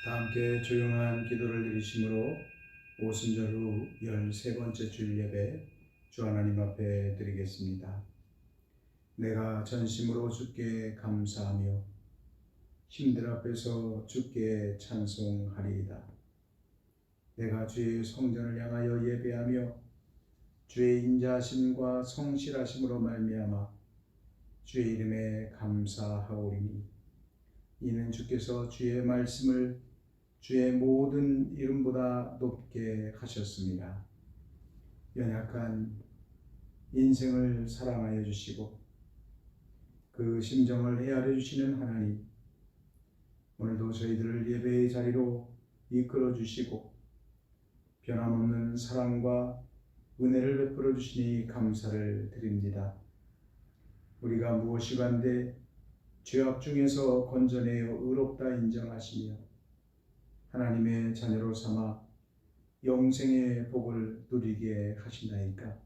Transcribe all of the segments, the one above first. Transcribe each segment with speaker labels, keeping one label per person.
Speaker 1: 다 함께 조용한 기도를 드리심으로 오순절 후 13번째 주일 예배 주 하나님 앞에 드리겠습니다. 내가 전심으로 주께 감사하며 힘들 앞에서 주께 찬송하리이다. 내가 주의 성전을 향하여 예배하며 주의 인자하심과 성실하심으로 말미암아 주의 이름에 감사하오리니 이는 주께서 주의 말씀을 주의 모든 이름보다 높게 하셨습니다. 연약한 인생을 사랑하여 주시고 그 심정을 헤아려 주시는 하나님, 오늘도 저희들을 예배의 자리로 이끌어 주시고 변함없는 사랑과 은혜를 베풀어 주시니 감사를 드립니다. 우리가 무엇이간데 죄악 중에서 건져내어 의롭다 인정하시며 하나님의 자녀로 삼아 영생의 복을 누리게 하시나이까.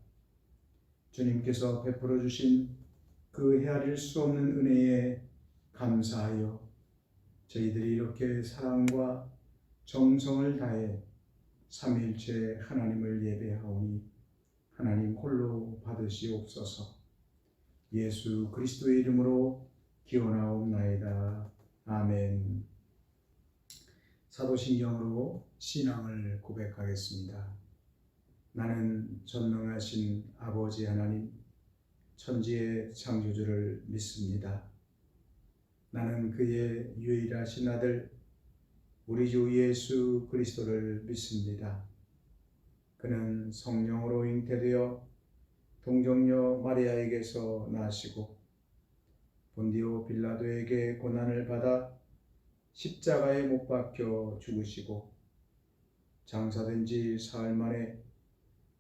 Speaker 1: 주님께서 베풀어 주신 그 헤아릴 수 없는 은혜에 감사하여 저희들이 이렇게 사랑과 정성을 다해 삼위일체 하나님을 예배하오니 하나님 홀로 받으시옵소서. 예수 그리스도의 이름으로 기원하옵나이다. 아멘. 사도신경으로 신앙을 고백하겠습니다. 나는 전능하신 아버지 하나님, 천지의 창조주를 믿습니다. 나는 그의 유일하신 아들 우리 주 예수 그리스도를 믿습니다. 그는 성령으로 잉태되어 동정녀 마리아에게서 나시고 본디오 빌라도에게 고난을 받아 십자가에 못 박혀 죽으시고 장사된 지 사흘 만에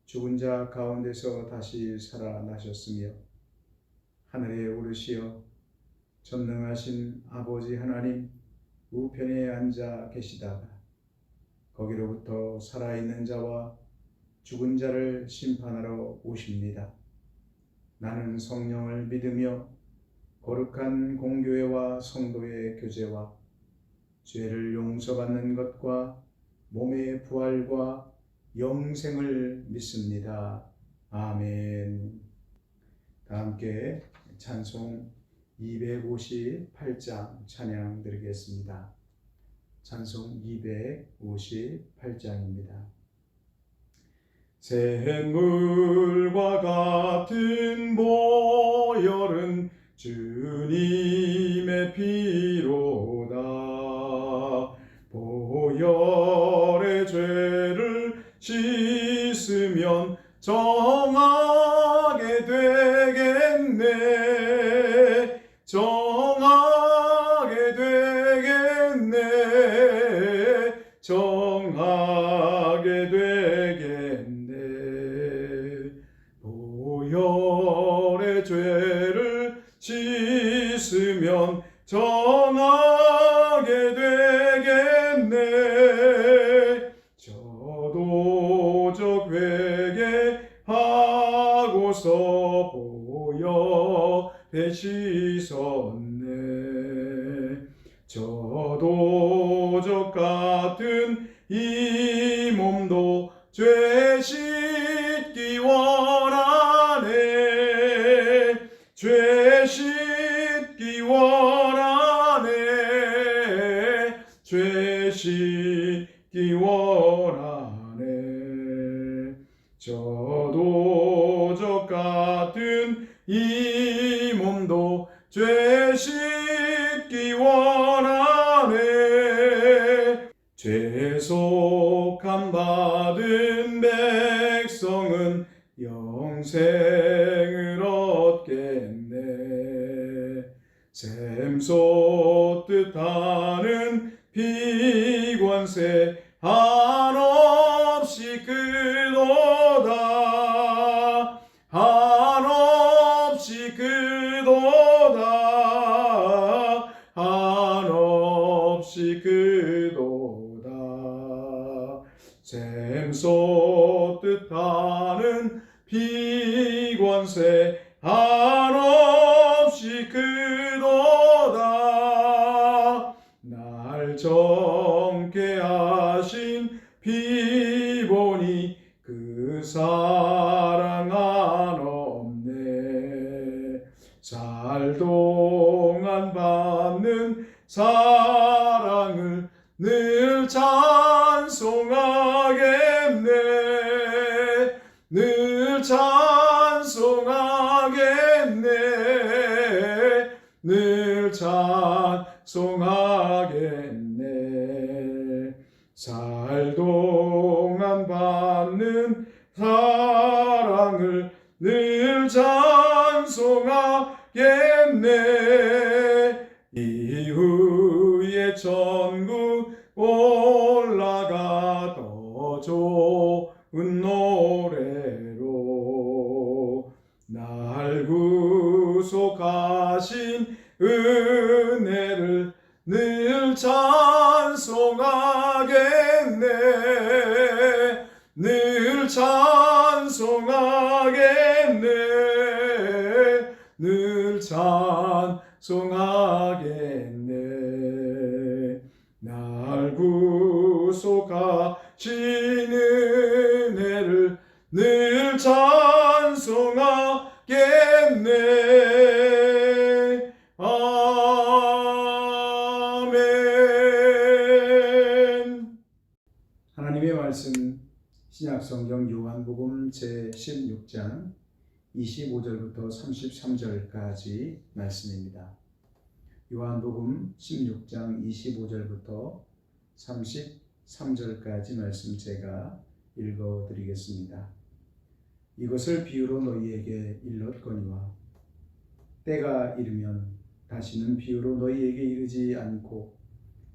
Speaker 1: 죽은 자 가운데서 다시 살아나셨으며 하늘에 오르시어 전능하신 아버지 하나님 우편에 앉아 계시다가 거기로부터 살아있는 자와 죽은 자를 심판하러 오십니다. 나는 성령을 믿으며 거룩한 공교회와 성도의 교제와 죄를 용서받는 것과 몸의 부활과 영생을 믿습니다. 아멘. 다 함께 찬송 258장 찬양 드리겠습니다. 찬송 258장입니다. 샘물과 같은 보혈은 주님의 피로다. 보혈의 죄를 씻으면 정하게 되겠네. 정하게 되겠네. 정하게 되겠네. 보혈의 죄를 씻으면 정하게 되겠네. 저도적 회개하고서 보혈에 씻었네. 저도적 같은 이 몸도 죄 씻기 원하네. 죄 씻기 원하네. 죄 씻기 원하네. 저도적 같은 이 몸도 죄 씻기 원하네. 죄속함 받은 백성은 영생을 얻겠네. 샘솟듯 하는 비관세 한없이 크도다. 한없이 크도다. 한없이 크도다. 샘솟듯 하는 비관세 한없이 크도다. 날 정 가신 비보니 그 사랑 한없네. 살 동안 받는 사랑을 늘 찬송하겠네. 늘 찬송하겠네. 늘 찬송하겠네. 살 동안 받는 사랑을 늘 찬송하겠네. 이후에 천국 올라가 더 좋은 노래로 날 구속하신 은혜를 늘 찬송하겠네. 늘 찬송하겠네. 늘 찬송하겠네. 날 구속하신 은혜를 늘 찬송하겠네. 아멘. 하나님의 말씀 신약성경 요한복음 제16장 25절부터 33절까지 말씀입니다. 요한복음 16장 25절부터 33절까지 말씀 제가 읽어드리겠습니다. 이것을 비유로 너희에게 일렀거니와 때가 이르면 다시는 비유로 너희에게 이르지 않고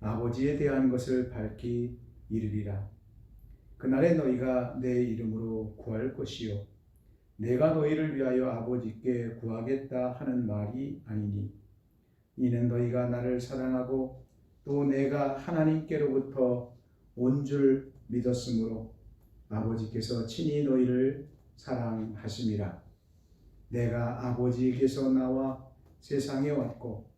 Speaker 1: 아버지에 대한 것을 밝히 이르리라. 그날에 너희가 내 이름으로 구할 것이요 내가 너희를 위하여 아버지께 구하겠다 하는 말이 아니니 이는 너희가 나를 사랑하고 또 내가 하나님께로부터 온 줄 믿었으므로 아버지께서 친히 너희를 사랑하심이라. 내가 아버지께서 나와 세상에 왔고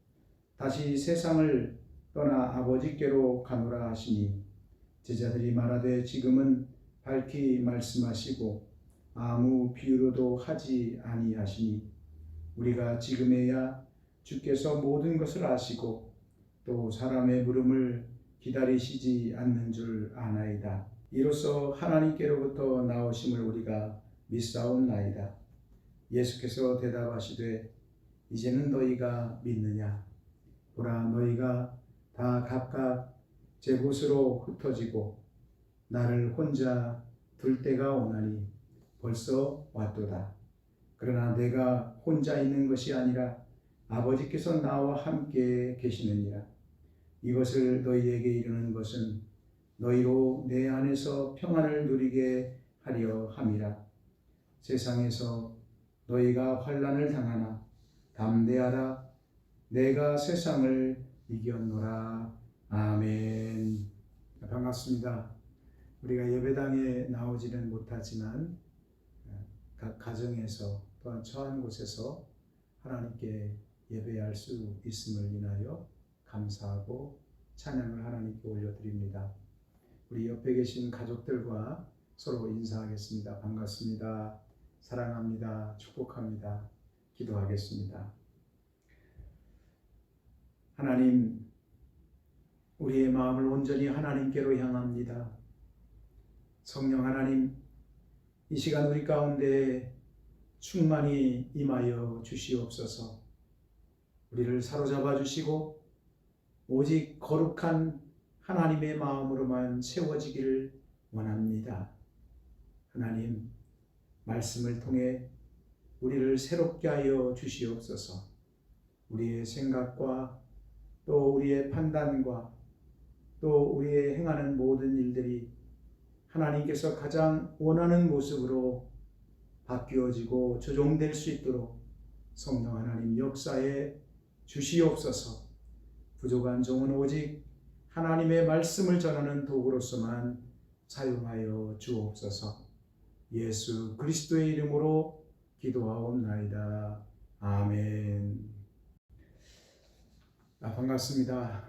Speaker 1: 다시 세상을 떠나 아버지께로 가노라 하시니 제자들이 말하되 지금은 밝히 말씀하시고 아무 비유로도 하지 아니하시니 우리가 지금에야 주께서 모든 것을 아시고 또 사람의 물음을 기다리시지 않는 줄 아나이다. 이로써 하나님께로부터 나오심을 우리가 믿사옵나이다. 예수께서 대답하시되 이제는 너희가 믿느냐? 보라 너희가 다 각각 제 곳으로 흩어지고 나를 혼자 둘 때가 오나니 벌써 왔도다. 그러나 내가 혼자 있는 것이 아니라 아버지께서 나와 함께 계시느니라. 이것을 너희에게 이르는 것은 너희로 내 안에서 평안을 누리게 하려 함이라. 세상에서 너희가 환난을 당하나 담대하라. 내가 세상을 이겼노라. 아멘. 반갑습니다. 우리가 예배당에 나오지는 못하지만 각 가정에서 또한 처한 곳에서 하나님께 예배할 수 있음을 인하여 감사하고 찬양을 하나님께 올려드립니다. 우리 옆에 계신 가족들과 서로 인사하겠습니다. 반갑습니다. 사랑합니다. 축복합니다. 기도하겠습니다. 하나님, 우리의 마음을 온전히 하나님께로 향합니다. 성령 하나님, 이 시간 우리 가운데 충만히 임하여 주시옵소서. 우리를 사로잡아 주시고 오직 거룩한 하나님의 마음으로만 채워지기를 원합니다. 하나님, 말씀을 통해 우리를 새롭게 하여 주시옵소서. 우리의 생각과 또 우리의 판단과 또 우리의 행하는 모든 일들이 하나님께서 가장 원하는 모습으로 바뀌어지고 조종될 수 있도록 성령 하나님 역사에 주시옵소서. 부족한 종은 오직 하나님의 말씀을 전하는 도구로서만 사용하여 주옵소서. 예수 그리스도의 이름으로 기도하옵나이다. 아멘. 반갑습니다.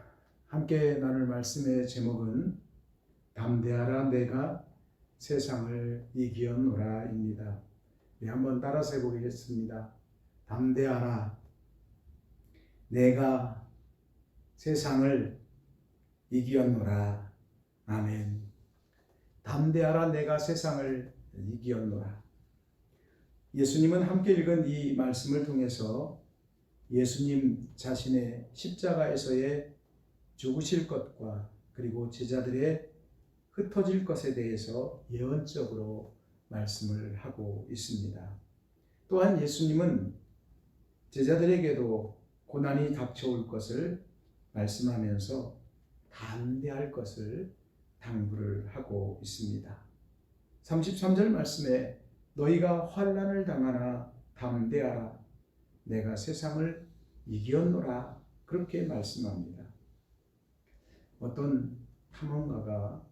Speaker 1: 함께 나눌 말씀의 제목은 담대하라 내가 세상을 이기었노라입니다. 네, 한번 따라서 해보겠습니다. 담대하라 내가 세상을 이기었노라. 아멘. 담대하라 내가 세상을 이기었노라. 예수님은 함께 읽은 이 말씀을 통해서 예수님 자신의 십자가에서의 죽으실 것과 그리고 제자들의 흩어질 것에 대해서 예언적으로 말씀을 하고 있습니다. 또한 예수님은 제자들에게도 고난이 닥쳐올 것을 말씀하면서 담대할 것을 당부를 하고 있습니다. 33절 말씀에 너희가 환난을 당하나 담대하라 내가 세상을 이기었노라 그렇게 말씀합니다. 어떤 탐험가가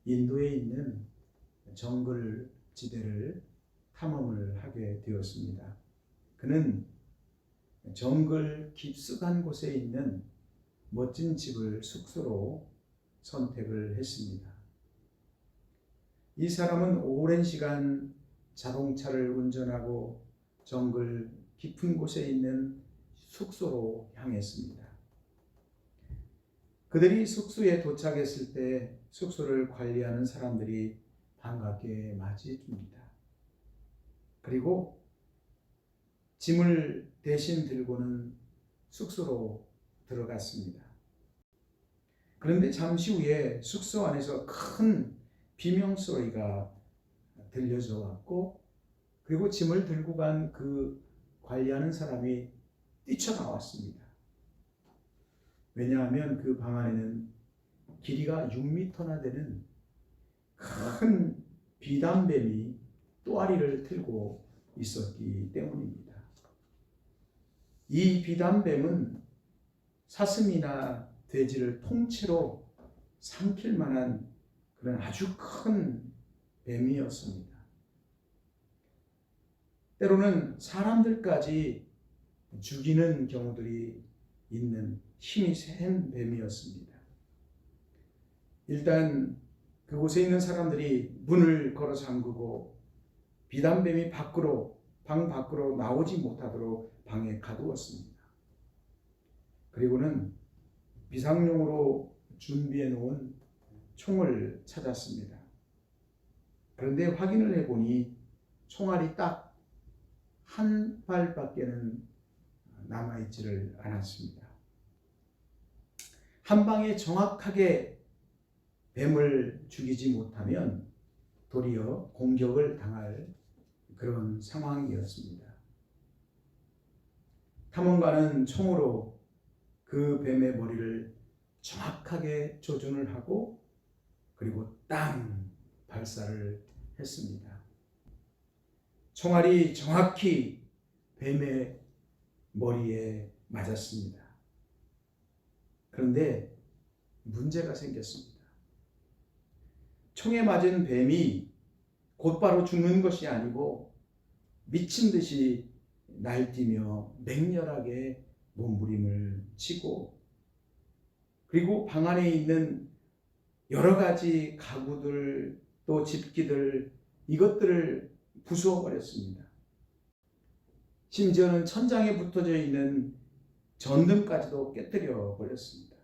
Speaker 1: 인도에 있는 정글 지대를 탐험을 하게 되었습니다. 그는 정글 깊숙한 곳에 있는 멋진 집을 숙소로 선택을 했습니다. 이 사람은 오랜 시간 자동차를 운전하고 정글 깊은 곳에 있는 숙소로 향했습니다. 그들이 숙소에 도착했을 때 숙소를 관리하는 사람들이 반갑게 맞이해 줍니다. 그리고 짐을 대신 들고는 숙소로 들어갔습니다. 그런데 잠시 후에 숙소 안에서 큰 비명소리가 들려져 왔고 그리고 짐을 들고 간 그 관리하는 사람이 뛰쳐나왔습니다. 왜냐하면 그 방 안에는 길이가 6m나 되는 큰 비단뱀이 또아리를 틀고 있었기 때문입니다. 이 비단뱀은 사슴이나 돼지를 통째로 삼킬 만한 그런 아주 큰 뱀이었습니다. 때로는 사람들까지 죽이는 경우들이 있는 힘이 센 뱀이었습니다. 일단 그곳에 있는 사람들이 문을 걸어 잠그고 비단뱀이 방 밖으로 나오지 못하도록 방에 가두었습니다. 그리고는 비상용으로 준비해 놓은 총을 찾았습니다. 그런데 확인을 해보니 총알이 딱 한 발밖에는 남아있지를 않았습니다. 한 방에 정확하게 뱀을 죽이지 못하면 도리어 공격을 당할 그런 상황이었습니다. 탐험가는 총으로 그 뱀의 머리를 정확하게 조준을 하고 그리고 땅 발사를 했습니다. 총알이 정확히 뱀의 머리에 맞았습니다. 그런데 문제가 생겼습니다. 총에 맞은 뱀이 곧바로 죽는 것이 아니고 미친 듯이 날뛰며 맹렬하게 몸부림을 치고 그리고 방 안에 있는 여러 가지 가구들 또 집기들 이것들을 부수어 버렸습니다. 심지어는 천장에 붙어져 있는 전등까지도 깨뜨려 버렸습니다.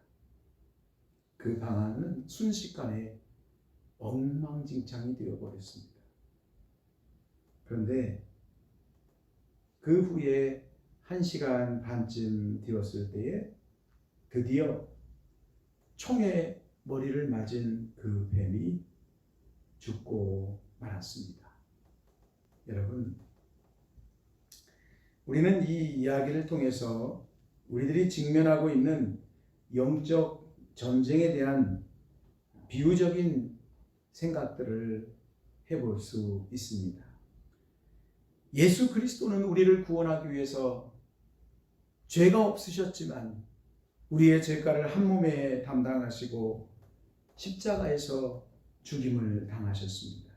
Speaker 1: 그 방 안은 순식간에 엉망진창이 되어 버렸습니다. 그런데 그 후에 1시간 반쯤 되었을 때에 드디어 총에 머리를 맞은 그 뱀이 죽고 말았습니다. 여러분, 우리는 이 이야기를 통해서 우리들이 직면하고 있는 영적 전쟁에 대한 비유적인 생각들을 해볼 수 있습니다. 예수 그리스도는 우리를 구원하기 위해서 죄가 없으셨지만 우리의 죄가를 한 몸에 담당하시고 십자가에서 죽임을 당하셨습니다.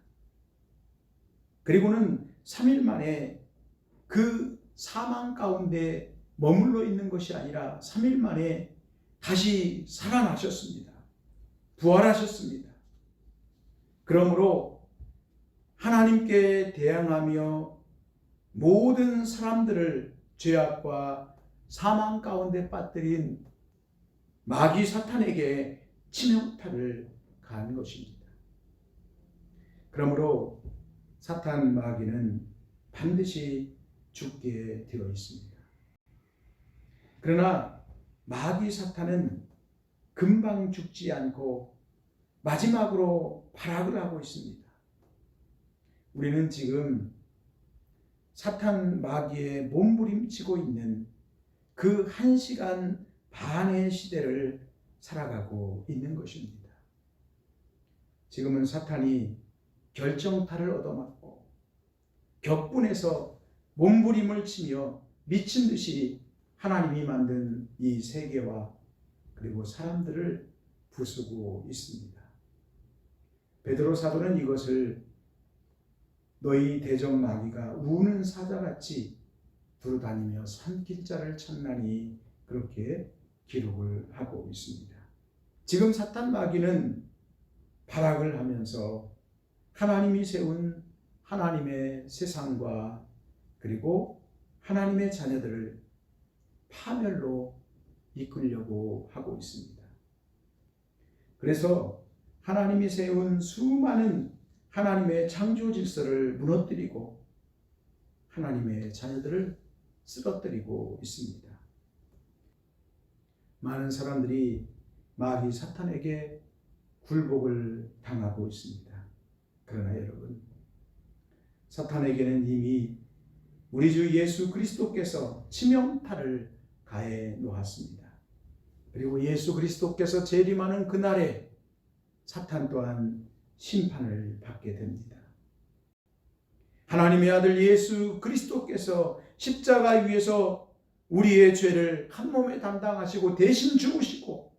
Speaker 1: 그리고는 3일 만에 그 사망 가운데 머물러 있는 것이 아니라 3일 만에 다시 살아나셨습니다. 부활하셨습니다. 그러므로 하나님께 대항하며 모든 사람들을 죄악과 사망 가운데 빠뜨린 마귀 사탄에게 치명타를 가한 것입니다. 그러므로 사탄 마귀는 반드시 죽게 되어 있습니다. 그러나 마귀 사탄은 금방 죽지 않고 마지막으로 발악을 하고 있습니다. 우리는 지금 사탄 마귀의 몸부림치고 있는 그 1시간 반의 시대를 살아가고 있는 것입니다. 지금은 사탄이 결정타를 얻어맞고 격분해서 몸부림을 치며 미친 듯이 하나님이 만든 이 세계와 그리고 사람들을 부수고 있습니다. 베드로 사도는 이것을 너희 대적 마귀가 우는 사자같이 두루다니며 산길자를 찾나니 그렇게 기록을 하고 있습니다. 지금 사탄 마귀는 발악을 하면서 하나님이 세운 하나님의 세상과 그리고 하나님의 자녀들을 파멸로 이끌려고 하고 있습니다. 그래서 하나님이 세운 수많은 하나님의 창조 질서를 무너뜨리고 하나님의 자녀들을 쓰러뜨리고 있습니다. 많은 사람들이 마귀 사탄에게 굴복을 당하고 있습니다. 그러나 여러분, 사탄에게는 이미 우리 주 예수 그리스도께서 치명타를 가해 놓았습니다. 그리고 예수 그리스도께서 재림하는 그날에 사탄 또한 심판을 받게 됩니다. 하나님의 아들 예수 그리스도께서 십자가 위에서 우리의 죄를 한 몸에 담당하시고 대신 죽으시고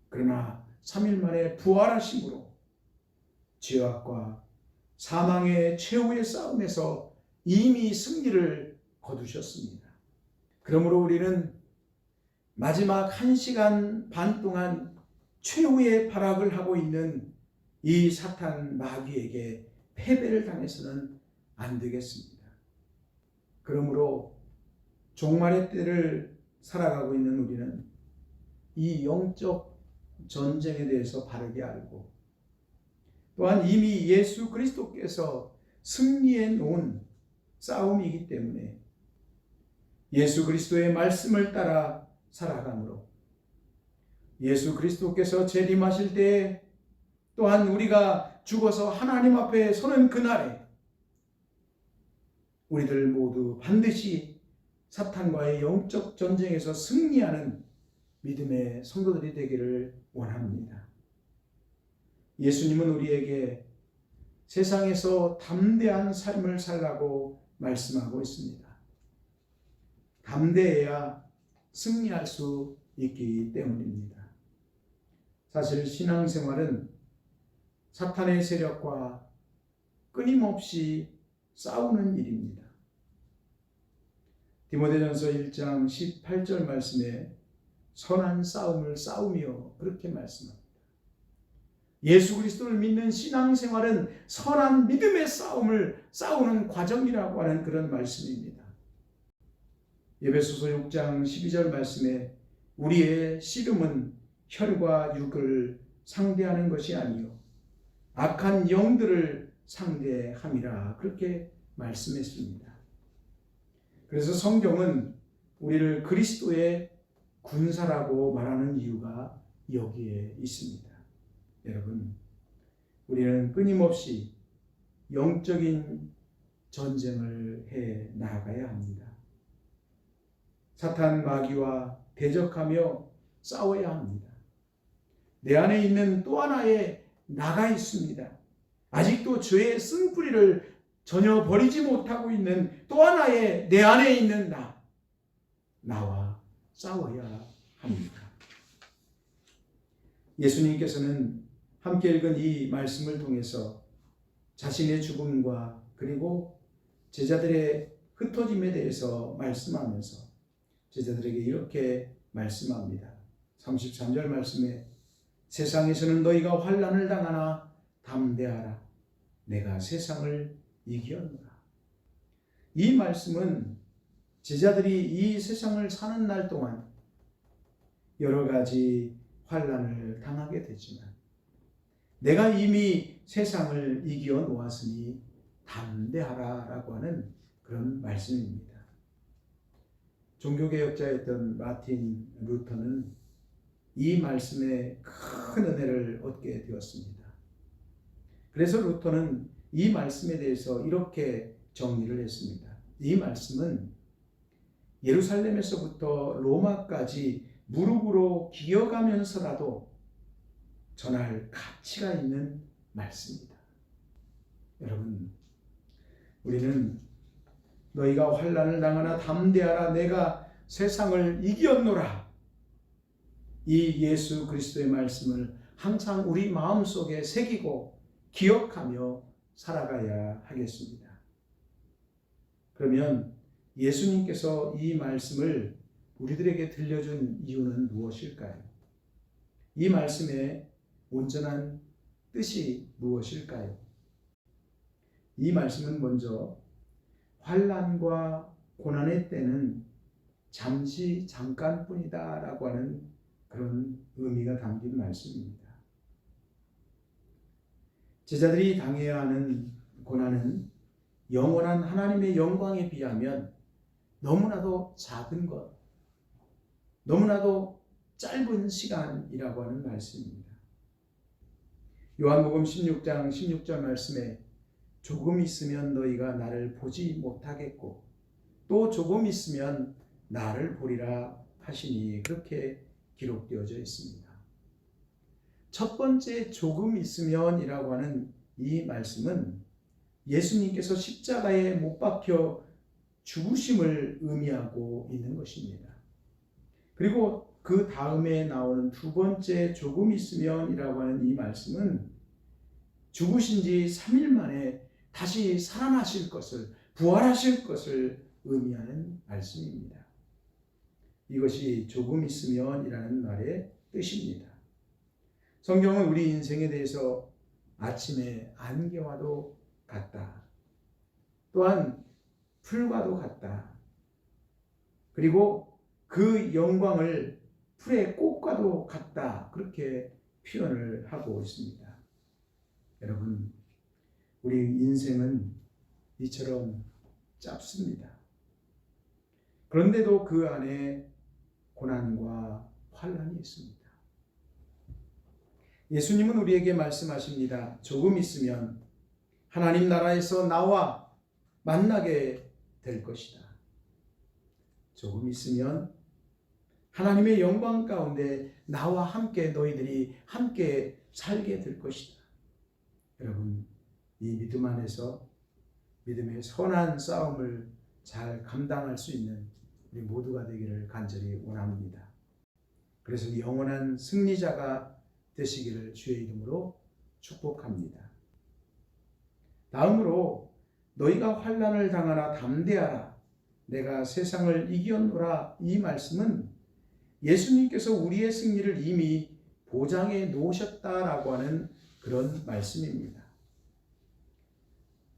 Speaker 1: 그러나 3일 만에 부활하심으로 죄악과 사망의 최후의 싸움에서 이미 승리를 거두셨습니다. 그러므로 우리는 마지막 1시간 반 동안 최후의 발악을 하고 있는 이 사탄 마귀에게 패배를 당해서는 안 되겠습니다. 그러므로 종말의 때를 살아가고 있는 우리는 이 영적 전쟁에 대해서 바르게 알고 또한 이미 예수 그리스도께서 승리해 놓은 싸움이기 때문에 예수 그리스도의 말씀을 따라 살아가므로 예수 그리스도께서 재림하실 때 또한 우리가 죽어서 하나님 앞에 서는 그날에 우리들 모두 반드시 사탄과의 영적 전쟁에서 승리하는 믿음의 성도들이 되기를 원합니다. 예수님은 우리에게 세상에서 담대한 삶을 살라고 말씀하고 있습니다. 담대해야 승리할 수 있기 때문입니다. 사실 신앙생활은 사탄의 세력과 끊임없이 싸우는 일입니다. 디모데전서 1장 18절 말씀에 선한 싸움을 싸우며 그렇게 말씀합니다. 예수 그리스도를 믿는 신앙생활은 선한 믿음의 싸움을 싸우는 과정이라고 하는 그런 말씀입니다. 에베소서 6장 12절 말씀에 우리의 씨름은 혈과 육을 상대하는 것이 아니요 악한 영들을 상대함이라 그렇게 말씀했습니다. 그래서 성경은 우리를 그리스도의 군사라고 말하는 이유가 여기에 있습니다. 여러분, 우리는 끊임없이 영적인 전쟁을 해 나가야 합니다. 사탄 마귀와 대적하며 싸워야 합니다. 내 안에 있는 또 하나의 나가 있습니다. 아직도 죄의 쓴뿌리를 전혀 버리지 못하고 있는 또 하나의 내 안에 있는 나와 싸워야 합니다. 예수님께서는 함께 읽은 이 말씀을 통해서 자신의 죽음과 그리고 제자들의 흩어짐에 대해서 말씀하면서 제자들에게 이렇게 말씀합니다. 33절 말씀에 세상에서는 너희가 환난을 당하나 담대하라. 내가 세상을 이기었노라. 이 말씀은 제자들이 이 세상을 사는 날 동안 여러 가지 환난을 당하게 되지만 내가 이미 세상을 이겨 놓았으니 담대하라라고 하는 그런 말씀입니다. 종교개혁자였던 마틴 루터는 이 말씀에 큰 은혜를 얻게 되었습니다. 그래서 루터는 이 말씀에 대해서 이렇게 정리를 했습니다. 이 말씀은 예루살렘에서부터 로마까지 무릎으로 기어가면서라도 전할 가치가 있는 말씀입니다. 여러분, 우리는 너희가 환난을 당하나 담대하라. 내가 세상을 이겼노라. 이 예수 그리스도의 말씀을 항상 우리 마음속에 새기고 기억하며 살아가야 하겠습니다. 그러면 예수님께서 이 말씀을 우리들에게 들려준 이유는 무엇일까요? 이 말씀의 온전한 뜻이 무엇일까요? 이 말씀은 먼저 환난과 고난의 때는 잠시 잠깐뿐이다 라고 하는 그런 의미가 담긴 말씀입니다. 제자들이 당해야 하는 고난은 영원한 하나님의 영광에 비하면 너무나도 작은 것, 너무나도 짧은 시간이라고 하는 말씀입니다. 요한복음 16장 16절 말씀에 조금 있으면 너희가 나를 보지 못하겠고 또 조금 있으면 나를 보리라 하시니 그렇게 기록되어져 있습니다. 첫 번째 조금 있으면이라고 하는 이 말씀은 예수님께서 십자가에 못 박혀 죽으심을 의미하고 있는 것입니다. 그리고 그 다음에 나오는 두 번째 조금 있으면이라고 하는 이 말씀은 죽으신 지 3일 만에 다시 살아나실 것을, 부활하실 것을 의미하는 말씀입니다. 이것이 조금 있으면이라는 말의 뜻입니다. 성경은 우리 인생에 대해서 아침에 안개와도 같다. 또한 풀과도 같다. 그리고 그 영광을 풀의 꽃과도 같다. 그렇게 표현을 하고 있습니다. 여러분, 우리 인생은 이처럼 짧습니다. 그런데도 그 안에 고난과 환난이 있습니다. 예수님은 우리에게 말씀하십니다. 조금 있으면 하나님 나라에서 나와 만나게 될 것이다. 조금 있으면 하나님의 영광 가운데 나와 함께 너희들이 함께 살게 될 것이다. 여러분, 이 믿음 안에서 믿음의 선한 싸움을 잘 감당할 수 있는 우리 모두가 되기를 간절히 원합니다. 그래서 영원한 승리자가 되시기를 주의 이름으로 축복합니다. 다음으로 너희가 환난을 당하나 담대하라. 내가 세상을 이겼노라. 이 말씀은 예수님께서 우리의 승리를 이미 보장해 놓으셨다라고 하는 그런 말씀입니다.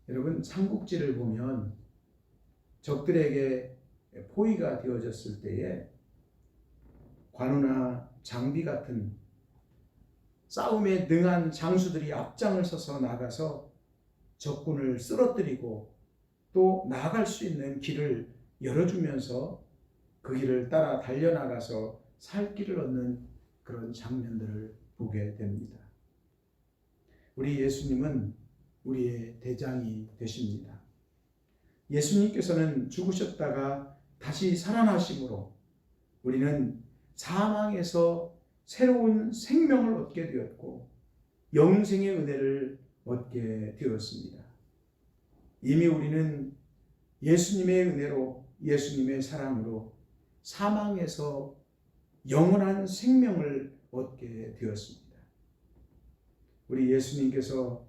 Speaker 1: 여러분, 삼국지를 보면 적들에게 포위가 되어졌을 때에 관우나 장비 같은 싸움에 능한 장수들이 앞장을 서서 나가서 적군을 쓰러뜨리고 또 나아갈 수 있는 길을 열어주면서 그 길을 따라 달려나가서 살 길을 얻는 그런 장면들을 보게 됩니다. 우리 예수님은 우리의 대장이 되십니다. 예수님께서는 죽으셨다가 다시 살아나심으로 우리는 사망에서 새로운 생명을 얻게 되었고 영생의 은혜를 얻게 되었습니다. 이미 우리는 예수님의 은혜로, 예수님의 사랑으로 사망에서 영원한 생명을 얻게 되었습니다. 우리 예수님께서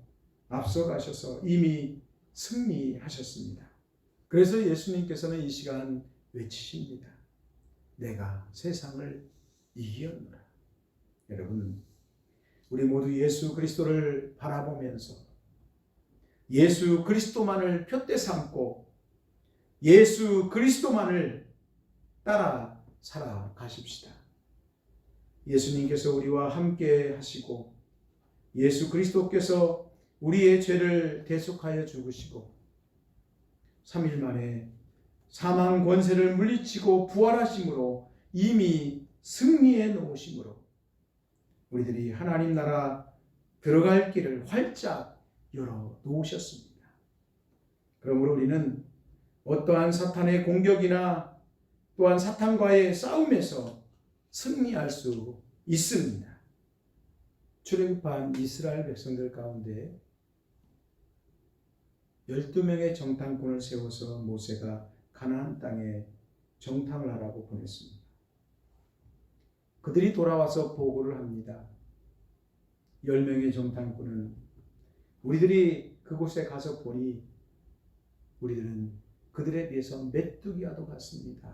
Speaker 1: 앞서가셔서 이미 승리하셨습니다. 그래서 예수님께서는 이 시간 외치십니다. 내가 세상을 이기었노라. 여러분, 우리 모두 예수 그리스도를 바라보면서 예수 그리스도만을 표대 삼고 예수 그리스도만을 따라 살아가십시다. 예수님께서 우리와 함께 하시고 예수 그리스도께서 우리의 죄를 대속하여 죽으시고 3일 만에 사망 권세를 물리치고 부활하심으로 이미 승리해 놓으심으로 우리들이 하나님 나라 들어갈 길을 활짝 열어 놓으셨습니다. 그러므로 우리는 어떠한 사탄의 공격이나 또한 사탄과의 싸움에서 승리할 수 있습니다. 출애굽한 이스라엘 백성들 가운데 12명의 정탐꾼을 세워서 모세가 가나안 땅에 정탐을 하라고 보냈습니다. 그들이 돌아와서 보고를 합니다. 10명의 정탐꾼은 우리들이 그곳에 가서 보니 우리들은 그들에 비해서 메뚜기와도 같습니다.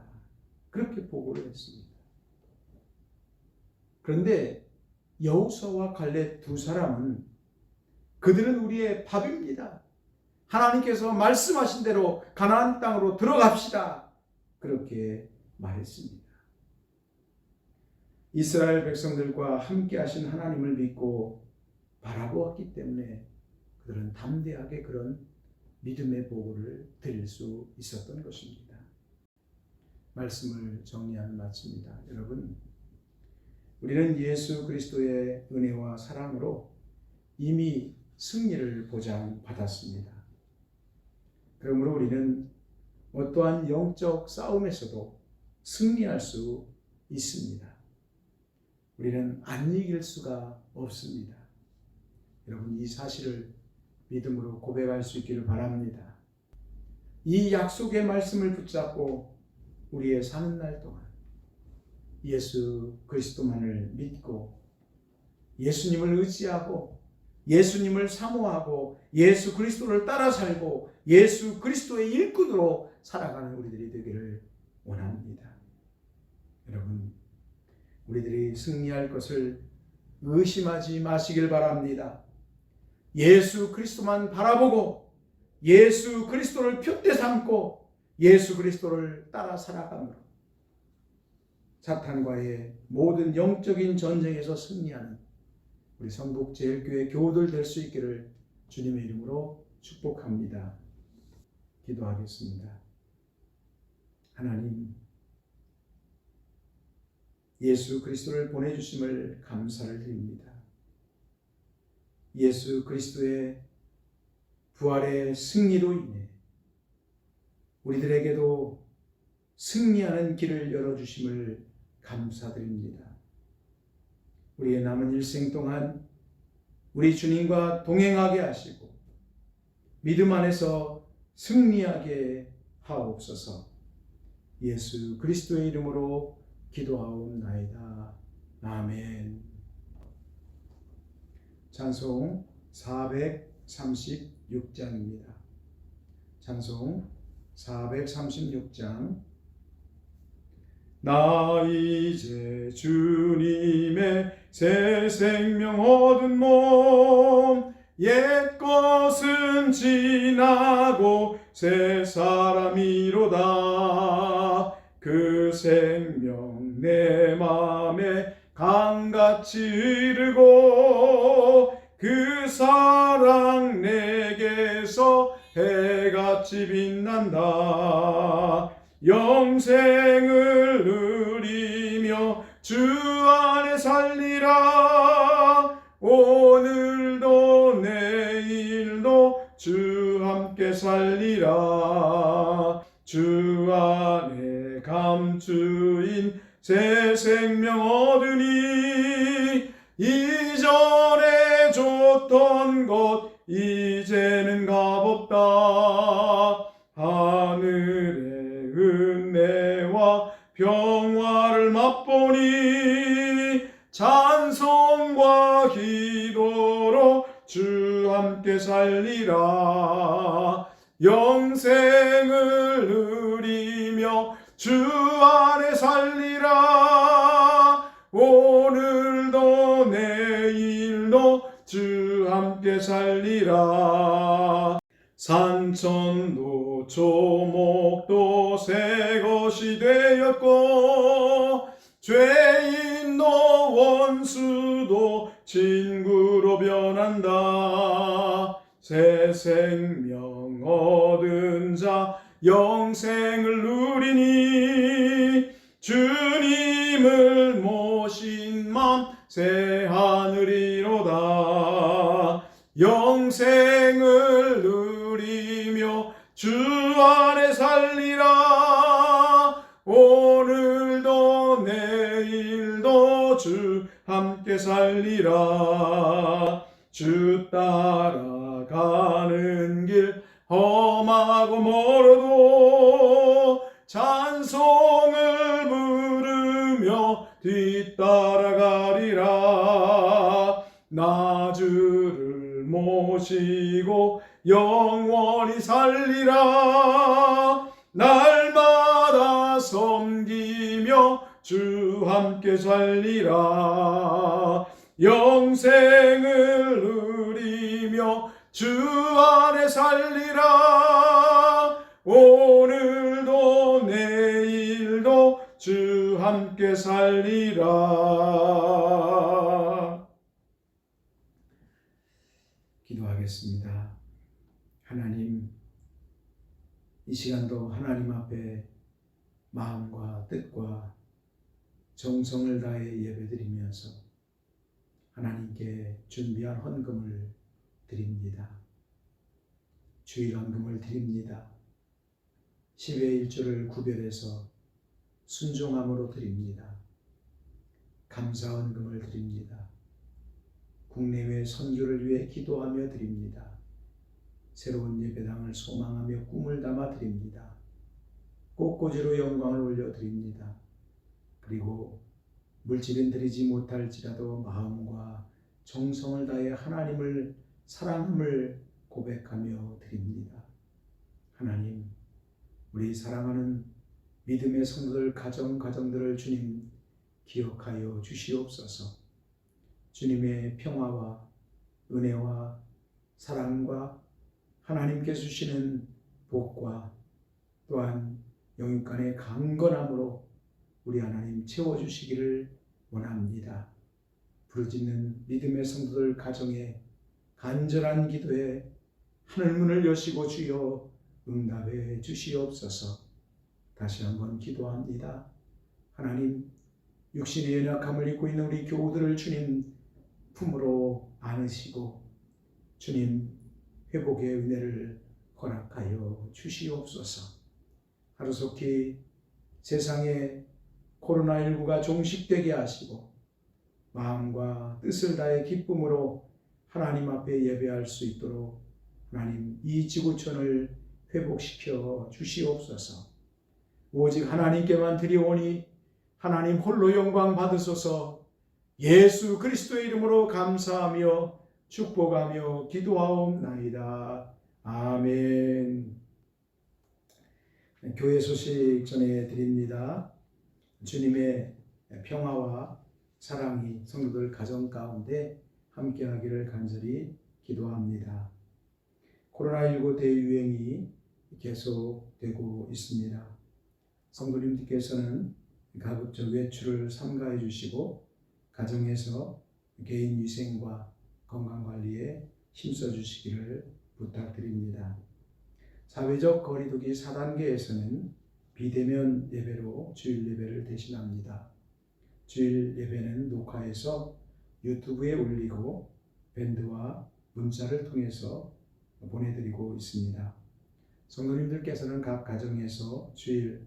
Speaker 1: 그렇게 보고를 했습니다. 그런데 여호수아와 갈렙 두 사람은 그들은 우리의 밥입니다. 하나님께서 말씀하신 대로 가나안 땅으로 들어갑시다. 그렇게 말했습니다. 이스라엘 백성들과 함께 하신 하나님을 믿고 바라보았기 때문에 그들은 담대하게 그런 믿음의 보고를 드릴 수 있었던 것입니다. 말씀을 정리하는 마칩니다. 여러분, 우리는 예수 그리스도의 은혜와 사랑으로 이미 승리를 보장받았습니다. 그러므로 우리는 어떠한 영적 싸움에서도 승리할 수 있습니다. 우리는 안 이길 수가 없습니다. 여러분, 이 사실을 믿음으로 고백할 수 있기를 바랍니다. 이 약속의 말씀을 붙잡고 우리의 사는 날 동안 예수 그리스도만을 믿고 예수님을 의지하고 예수님을 사모하고 예수 그리스도를 따라 살고 예수 그리스도의 일꾼으로 살아가는 우리들이 되기를 원합니다. 여러분, 우리들이 승리할 것을 의심하지 마시길 바랍니다. 예수 그리스도만 바라보고 예수 그리스도를 표대 삼고 예수 그리스도를 따라 살아감으로 사탄과의 모든 영적인 전쟁에서 승리하는 우리 성북제일교회 교우들 될 수 있기를 주님의 이름으로 축복합니다. 기도하겠습니다. 하나님, 예수 그리스도를 보내주심을 감사를 드립니다. 예수 그리스도의 부활의 승리로 인해 우리들에게도 승리하는 길을 열어주심을 감사드립니다. 우리의 남은 일생 동안 우리 주님과 동행하게 하시고 믿음 안에서 승리하게 하옵소서. 예수 그리스도의 이름으로 기도하옵나이다. 아멘. 찬송 436장입니다. 찬송 436장. 나 이제 주님의 새 생명 얻은 몸, 옛 것은 지나고 새 사람이로다. 그 생명 내 맘에 강같이 흐르고 그 사랑 내게서 해같이 빛난다. 영생을 누리며 주 안에 살리라. 오늘도 내일도 주 함께 살리라. 주 안에 감추인 새 생명 얻으니 이전에 줬던 것 이제는 값없다. 하늘의 은혜와 평화를 맛보니 찬송과 기도로 주 함께 살리라. 영생을 누리며 주 안에 살리라. 오늘도 내일 오늘도 주 함께 살리라. 산천도 초목도 새 것이 되었고 죄인도 원수도 친구로 변한다. 새 생명 얻은 자 영생을 누리니 주님을 모신 맘 새 하늘이로다. 영생을 누리며 주 안에 살리라. 오늘도 내일도 주 함께 살리라. 주 따라가는 길 험하고 멀어도 찬송을 부르며 뒤따라가리라. 나 주를 모시고 영원히 살리라. 날마다 섬기며 주 함께 살리라. 영생을 누리며 주 안에 살리라. 오늘도 내일도 주 함께 살리라. 기도하겠습니다. 하나님, 이 시간도 하나님 앞에 마음과 뜻과 정성을 다해 예배드리면서 하나님께 준비한 헌금을 드립니다. 주일 헌금을 드립니다. 10의 1조를 구별해서 순종함으로 드립니다. 감사 헌금을 드립니다. 국내외 선교를 위해 기도하며 드립니다. 새로운 예배당을 소망하며 꿈을 담아 드립니다. 꽃꽂이로 영광을 올려 드립니다. 그리고 물질은 드리지 못할지라도 마음과 정성을 다해 하나님을 사랑함을 고백하며 드립니다. 하나님, 우리 사랑하는 믿음의 성도들 가정들을 주님 기억하여 주시옵소서. 주님의 평화와 은혜와 사랑과 하나님께 주시는 복과 또한 영육간의 강건함으로 우리 하나님 채워주시기를 원합니다. 부르짖는 믿음의 성도들 가정에 간절한 기도에 하늘문을 여시고 주여 응답해 주시옵소서. 다시 한번 기도합니다. 하나님, 육신의 연약함을 입고 있는 우리 교우들을 주님 품으로 안으시고 주님 회복의 은혜를 허락하여 주시옵소서. 하루속히 세상에 코로나19가 종식되게 하시고 마음과 뜻을 다해 기쁨으로 하나님 앞에 예배할 수 있도록 하나님 이 지구촌을 회복시켜 주시옵소서. 오직 하나님께만 드리오니 하나님 홀로 영광 받으소서. 예수 그리스도의 이름으로 감사하며 축복하며 기도하옵나이다. 아멘. 교회 소식 전해드립니다. 주님의 평화와 사랑이 성도들 가정 가운데 함께하기를 간절히 기도합니다. 코로나19 대유행이 계속되고 있습니다. 성도님들께서는 가급적 외출을 삼가해 주시고 가정에서 개인 위생과 건강관리에 힘써 주시기를 부탁드립니다. 사회적 거리두기 4단계에서는 비대면 예배로 주일 예배를 대신합니다. 주일 예배는 녹화해서 유튜브에 올리고 밴드와 문자를 통해서 보내드리고 있습니다. 성도님들께서는 각 가정에서 주일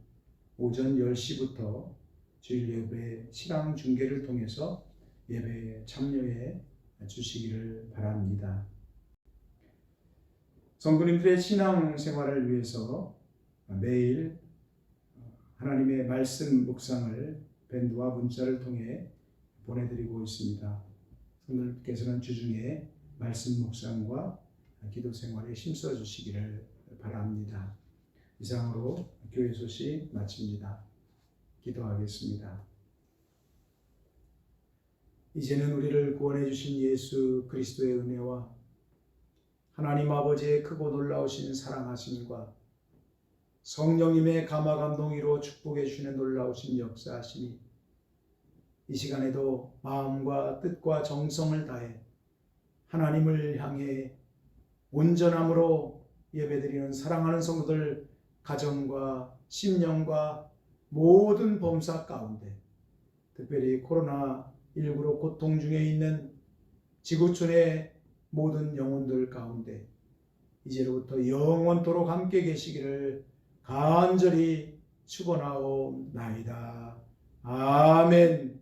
Speaker 1: 오전 10시부터 주일 예배 실황 중계를 통해서 예배에 참여해 주시기를 바랍니다. 성도님들의 신앙 생활을 위해서 매일 하나님의 말씀 묵상을 밴드와 문자를 통해 보내드리고 있습니다. 성도님께서는 주중에 말씀 묵상과 기도 생활에 힘써 주시기를 바랍니다. 이상으로 교회 소식 마칩니다. 기도하겠습니다. 이제는 우리를 구원해 주신 예수 그리스도의 은혜와 하나님 아버지의 크고 놀라우신 사랑하심과 성령님의 감화 감동으로 축복해 주시는 놀라우신 역사하심이 이 시간에도 마음과 뜻과 정성을 다해 하나님을 향해 온전함으로 예배드리는 사랑하는 성도들 가정과 심령과 모든 범사 가운데, 특별히 코로나19로 고통 중에 있는 지구촌의 모든 영혼들 가운데 이제로부터 영원토록 함께 계시기를 간절히 축원하옵나이다. 아멘.